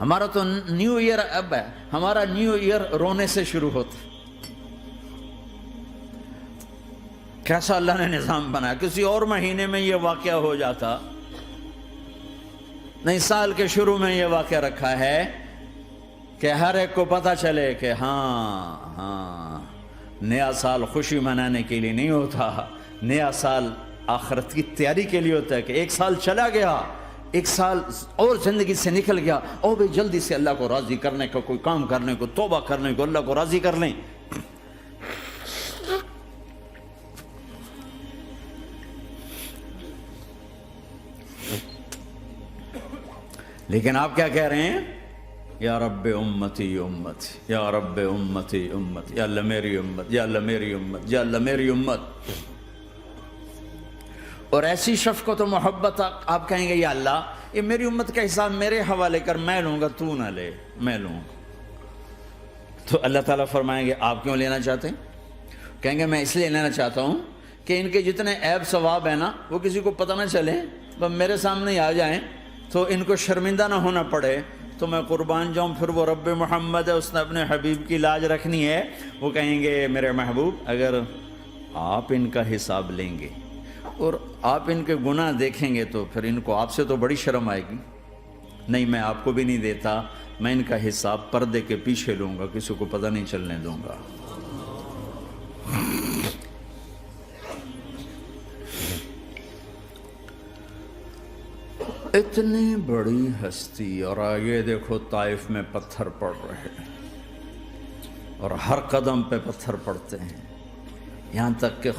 ہمارا تو new year اب ہے، ہمارا نیو ایئر رونے سے شروع ہوتا. کیسا اللہ نے نظام بنایا. کسی اور مہینے میں یہ واقعہ ہو جاتا. نہیں، سال کے شروع میں یہ واقعہ رکھا ہے کہ ہر ایک کو پتہ چلے کہ ہاں نیا سال خوشی منانے کے لیے نہیں ہوتا، نیا سال آخرت کی تیاری کے لیے ہوتا ہے. کہ ایک سال چلا گیا، ایک سال اور زندگی سے نکل گیا، اور بھی جلدی سے اللہ کو راضی کرنے کا کوئی کام کرنے کو، توبہ کرنے کو، اللہ کو راضی کر لیں. لیکن آپ کیا کہہ رہے ہیں؟ یا رب امتی امتی، یا رب امتی امتی، یا اللہ میری امت، یا اللہ میری امت، یا اللہ میری امت. اور ایسی شفقت و محبت آپ کہیں گے یا اللہ یہ میری امت کا حساب میرے حوالے کر، میں لوں گا، تو نہ لے، میں لوں گا. تو اللہ تعالیٰ فرمائیں گے آپ کیوں لینا چاہتے ہیں؟ کہیں گے میں اس لیے لینا چاہتا ہوں کہ ان کے جتنے عیب ثواب ہیں نا وہ کسی کو پتہ نہ چلے، بس میرے سامنے ہی آ جائیں تو ان کو شرمندہ نہ ہونا پڑے، تو میں قربان جاؤں. پھر وہ رب محمد ہے، اس نے اپنے حبیب کی لاج رکھنی ہے. وہ کہیں گے میرے محبوب اگر آپ ان کا حساب لیں گے اور آپ ان کے گناہ دیکھیں گے تو پھر ان کو آپ سے تو بڑی شرم آئے گی. نہیں، میں آپ کو بھی نہیں دیتا، میں ان کا حساب پردے کے پیچھے لوں گا، کسی کو پتہ نہیں چلنے دوں گا. اتنی بڑی ہستی، اور آگے دیکھو طائف میں پتھر پڑ رہے ہیں اور ہر قدم پہ پتھر پڑتے ہیں، یہاں تک کہ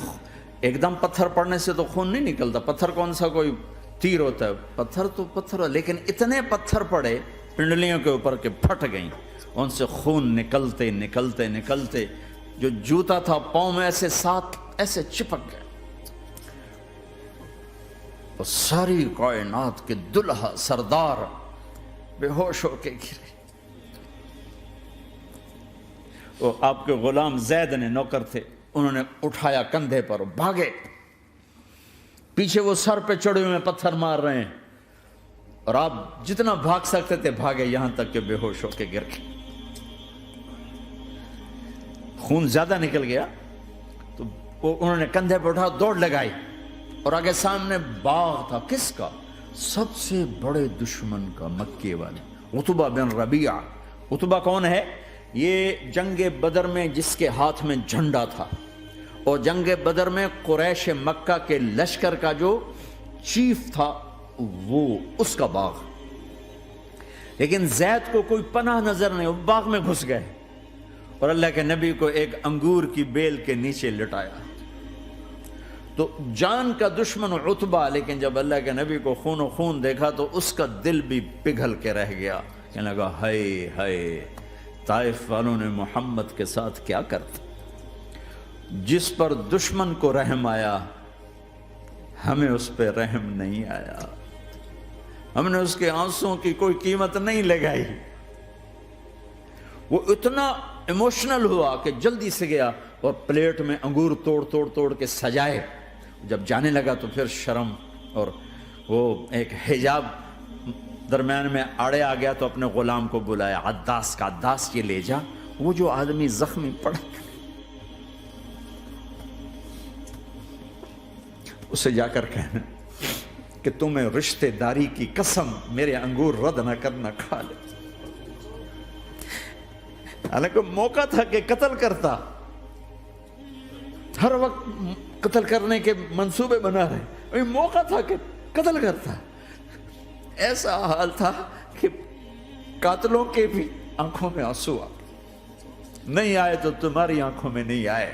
ایک دم پتھر پڑنے سے تو خون نہیں نکلتا. پتھر کون سا کوئی تیر ہوتا ہے؟ پتھر تو پتھر، لیکن اتنے پتھر پڑے پنڈلیوں کے اوپر کہ پھٹ گئیں، ان سے خون نکلتے نکلتے نکلتے جو جوتا تھا پاؤں میں ایسے ساتھ ایسے چپک گئے. ساری کائنات کے دلہا سردار بے ہوش ہو کے گرے. وہ آپ کے غلام زید نے نوکر تھے، انہوں نے اٹھایا کندھے پر، بھاگے. پیچھے وہ سر پہ چڑھے ہوئے پتھر مار رہے ہیں، اور آپ جتنا بھاگ سکتے تھے بھاگے، یہاں تک کہ بے ہوش ہو کے گر گئے. خون زیادہ نکل گیا تو انہوں نے کندھے پہ اٹھا، دوڑ لگائی، اور آگے سامنے باغ تھا. کس کا؟ سب سے بڑے دشمن کا، مکے والے عتبہ بن ربیعہ. عتبہ کون ہے؟ یہ جنگ بدر میں جس کے ہاتھ میں جھنڈا تھا، اور جنگ بدر میں قریش مکہ کے لشکر کا جو چیف تھا وہ اس کا باغ. لیکن زید کو کوئی پناہ نظر نہیں، وہ باغ میں گھس گئے اور اللہ کے نبی کو ایک انگور کی بیل کے نیچے لٹایا. تو جان کا دشمن عتبہ، لیکن جب اللہ کے نبی کو خون و خون دیکھا تو اس کا دل بھی پگھل کے رہ گیا. کہنے لگا ہائے ہائے، طائف والوں نے محمد کے ساتھ کیا کرتا. جس پر دشمن کو رحم آیا ہمیں اس پہ رحم نہیں آیا، ہم نے اس کے آنسوں کی کوئی قیمت نہیں لگائی. وہ اتنا ایموشنل ہوا کہ جلدی سے گیا اور پلیٹ میں انگور توڑ کے سجائے. جب جانے لگا تو پھر شرم اور وہ ایک حجاب درمیان میں آڑے آ گیا، تو اپنے غلام کو بلایا، عداس کا، عداس یہ لے جا وہ جو آدمی زخمی پڑا، اسے جا کر کہنا کہ تمہیں رشتہ داری کی قسم میرے انگور رد نہ کرنا، کھا لے. حالانکہ موقع تھا کہ قتل کرتا، ہر وقت قتل کرنے کے منصوبے بنا رہے، موقع تھا کہ قتل کرتا. ایسا حال تھا کہ قاتلوں کے بھی آنکھوں میں آنسو آ نہیں آئے تو تمہاری آنکھوں میں نہیں آئے.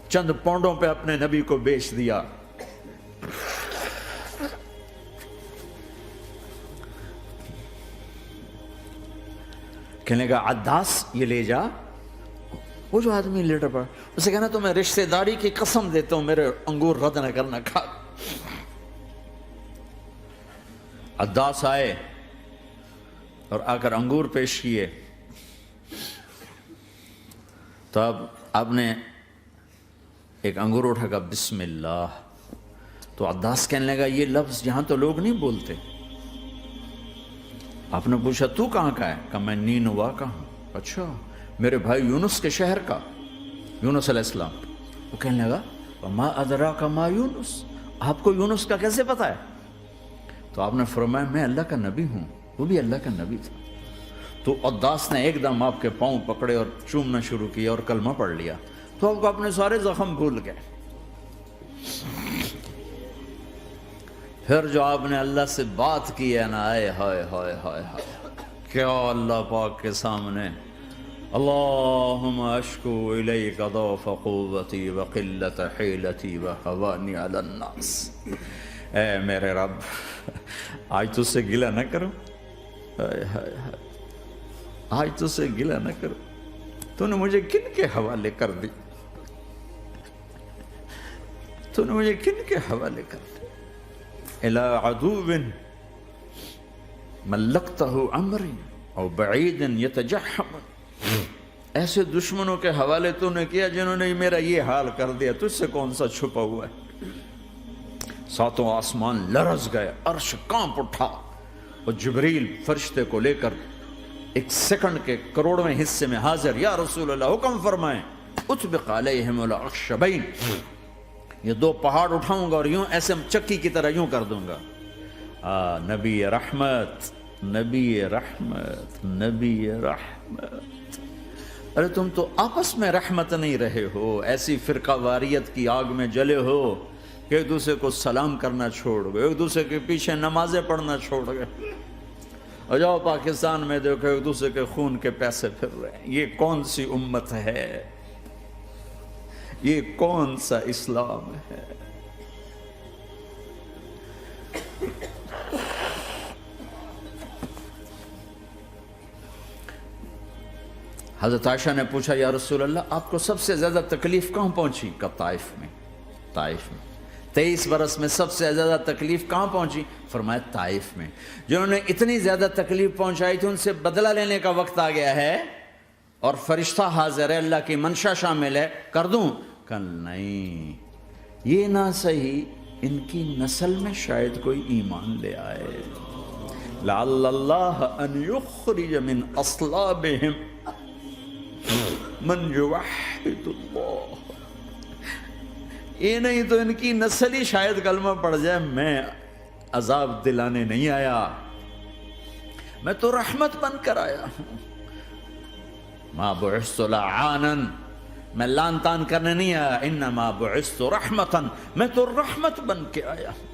چند پونڈوں پہ اپنے نبی کو بیچ دیا. کہنے کا عداس یہ لے جا. وہ جو آدمی لیٹر پڑا، اسے کہنا تو میں رشتہ داری کی قسم دیتا ہوں میرے انگور رد نہ کرنا، کھا. عداس آئے اور آ کر انگور پیش کیے. تو اب آپ نے ایک انگور اٹھا کر بسم اللہ. تو عداس کہنے لگا یہ لفظ یہاں تو لوگ نہیں بولتے، آپ نے پوچھا تو کہاں کا ہے؟ کہا میں نینوا کا ہوں۔ اچھا، میرے بھائی یونس کے شہر کا، یونس علیہ السلام۔ وہ کہنے لگا ما ادراک ما یونس، آپ کو یونس کا کیسے پتا ہے؟ تو آپ نے فرمایا میں اللہ کا نبی ہوں، وہ بھی اللہ کا نبی تھا۔ تو عداس نے ایک دم آپ کے پاؤں پکڑے اور چومنا شروع کیا اور کلمہ پڑھ لیا، تو آپ کو اپنے سارے زخم بھول گئے۔ پھر جو آپ نے اللہ سے بات کی ہے نا، آئے ہائے ہائے ہائے ہائے، کیا اللہ پاک کے سامنے اللہم اشکو الیک ضعف قوتی وقلت حیلتی وہوانی علی الناس، اے میرے رب آج تجھ سے گلہ نہ کروں، آج تجھ سے گلہ نہ کروں، تو نے مجھے کن کے حوالے کر دی، تو نے مجھے کن کے حوالے کر دی، الی عدو ملکتہ عمری او بعید یتجحم، ایسے دشمنوں کے حوالے تو نے کیا جنہوں نے میرا یہ حال کر دیا، تجھ سے کون سا چھپا ہوا ہے۔ ساتوں آسمان لرز گئے، عرش کانپ اٹھا، اور جبریل فرشتے کو لے کر ایک سیکنڈ کے کروڑویں حصے میں حاضر، یا رسول اللہ حکم فرمائیں اطبق علیہم الاخشبین، یہ دو پہاڑ اٹھاؤں گا اور یوں ایسے چکی کی طرح یوں کر دوں گا۔ نبی رحمت، نبی رحمت، نبی رحمت۔ ارے تم تو آپس میں رحمت نہیں رہے ہو، ایسی فرقہ واریت کی آگ میں جلے ہو کہ ایک دوسرے کو سلام کرنا چھوڑ گئے، ایک دوسرے کے پیچھے نمازیں پڑھنا چھوڑ گئے، اور جاؤ پاکستان میں دیکھو ایک دوسرے کے خون کے پیسے پھر رہے ہیں۔ یہ کون سی امت ہے؟ یہ کون سا اسلام ہے؟ حضرت عائشہ نے پوچھا یا رسول اللہ آپ کو سب سے زیادہ تکلیف کہاں پہنچی؟ کہا طائف میں، طائف میں 23 برس میں سب سے زیادہ تکلیف کہاں پہنچی؟ فرمایا طائف میں۔ جنہوں نے اتنی زیادہ تکلیف پہنچائی تھی ان سے بدلہ لینے کا وقت آ گیا ہے، اور فرشتہ حاضر ہے، اللہ کی منشا شامل ہے، کر دوں؟ کہ نہیں، یہ نہ صحیح، ان کی نسل میں شاید کوئی ایمان لے آئے، لعل اللہ ان یخرج من اصلابہم من یوحد اللہ، یہ نہیں تو ان کی نسل ہی شاید کلمہ پڑھ جائے۔ میں عذاب دلانے نہیں آیا، میں تو رحمت بن کر آیا ہوں، ما بعثت لعانا، میں لان تان کرنے نہیں آیا، انما بعثت رحمتا، میں تو رحمت بن کے آیا ہوں۔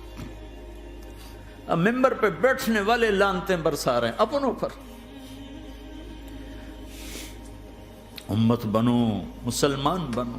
اب ممبر پہ بیٹھنے والے لانتیں برسا رہے ہیں اپنوں پر۔ امت بنو، مسلمان بنو،